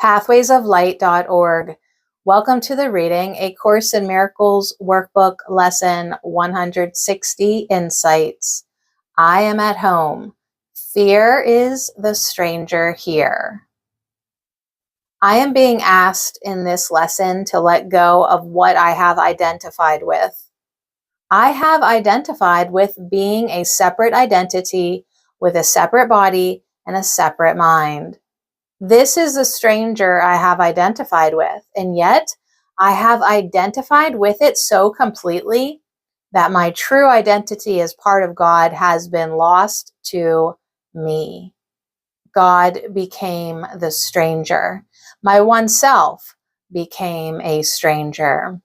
pathwaysoflight.org. Welcome to the reading, A Course in Miracles Workbook Lesson 160 Insights. I am at home. Fear is the stranger here. I am being asked in this lesson to let go of what I have identified with. I have identified with being a separate identity with a separate body and a separate mind. This is the stranger I have identified with, and yet I have identified with it so completely that my true identity as part of God has been lost to me. God became the stranger. My one self became a stranger.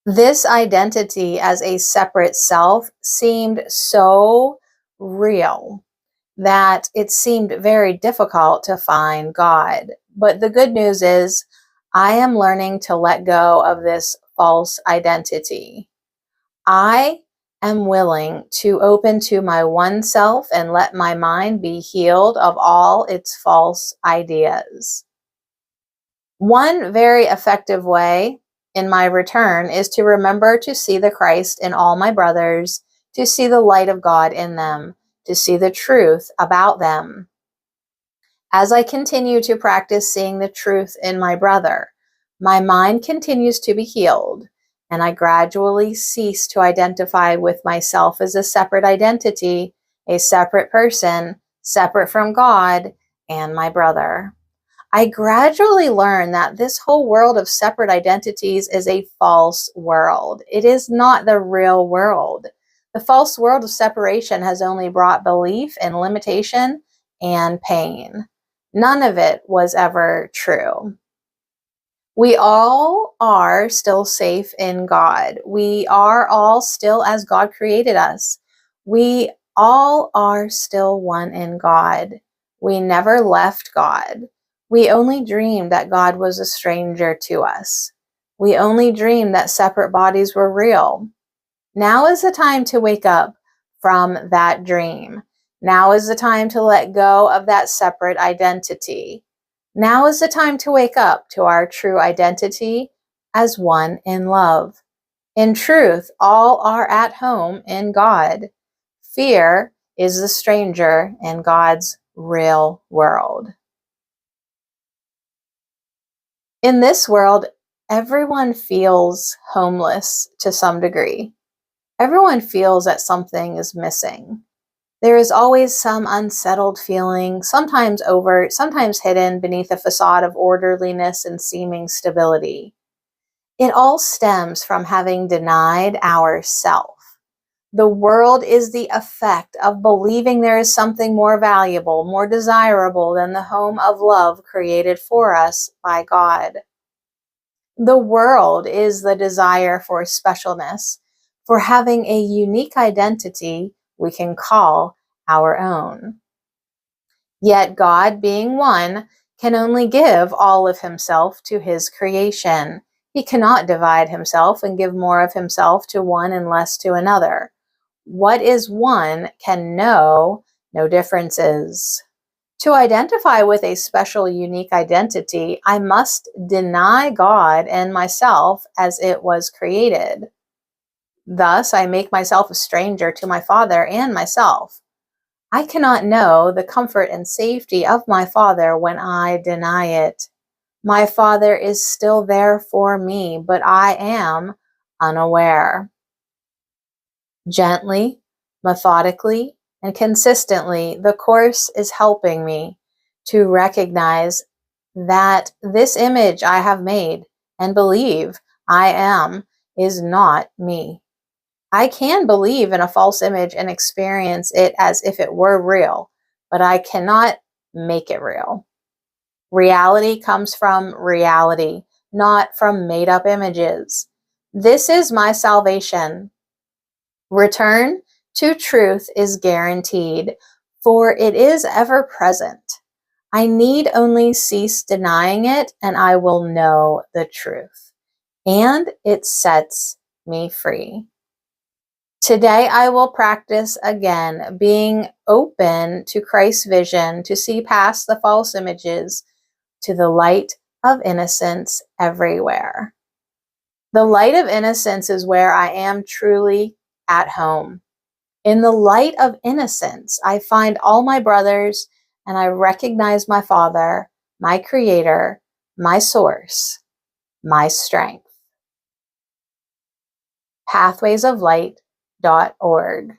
This identity as a separate self seemed so real that it seemed very difficult to find God. But the good news is I am learning to let go of this false identity. I am willing to open to my one self and let my mind be healed of all its false ideas. One very effective way in my return is to remember to see the Christ in all my brothers, to see the light of God in them, to see the truth about them. As I continue to practice seeing the truth in my brother, my mind continues to be healed, and I gradually cease to identify with myself as a separate identity, a separate person, separate from God and my brother. I gradually learn that this whole world of separate identities is a false world. It is not the real world. The false world of separation has only brought belief and limitation and pain. None of it was ever true. We all are still safe in God. We are all still as God created us. We all are still one in God. We never left God. We only dreamed that God was a stranger to us. We only dreamed that separate bodies were real. Now is the time to wake up from that dream. Now is the time to let go of that separate identity. Now is the time to wake up to our true identity as one in love. In truth, all are at home in God. Fear is the stranger in God's real world. In this world, everyone feels homeless to some degree. Everyone feels that something is missing. There is always some unsettled feeling, sometimes overt, sometimes hidden beneath a facade of orderliness and seeming stability. It all stems from having denied ourself. The world is the effect of believing there is something more valuable, more desirable than the home of love created for us by God. The world is the desire for specialness, for having a unique identity we can call our own. Yet God, being one, can only give all of himself to his creation. He cannot divide himself and give more of himself to one and less to another. What is one can know no differences. To identify with a special, unique identity, I must deny God and myself as it was created. Thus, I make myself a stranger to my Father and myself. I cannot know the comfort and safety of my Father when I deny it. My Father is still there for me, but I am unaware. Gently, methodically, and consistently, the Course is helping me to recognize that this image I have made and believe I am is not me. I can believe in a false image and experience it as if it were real, but I cannot make it real. Reality comes from reality, not from made-up images. This is my salvation. Return to truth is guaranteed, for it is ever present. I need only cease denying it, and I will know the truth. And it sets me free. Today I will practice again being open to Christ's vision, to see past the false images, to the light of innocence everywhere. The light of innocence is where I am truly at home. In the light of innocence, I find all my brothers and I recognize my Father, my Creator, my source, my strength. pathwaysoflight.org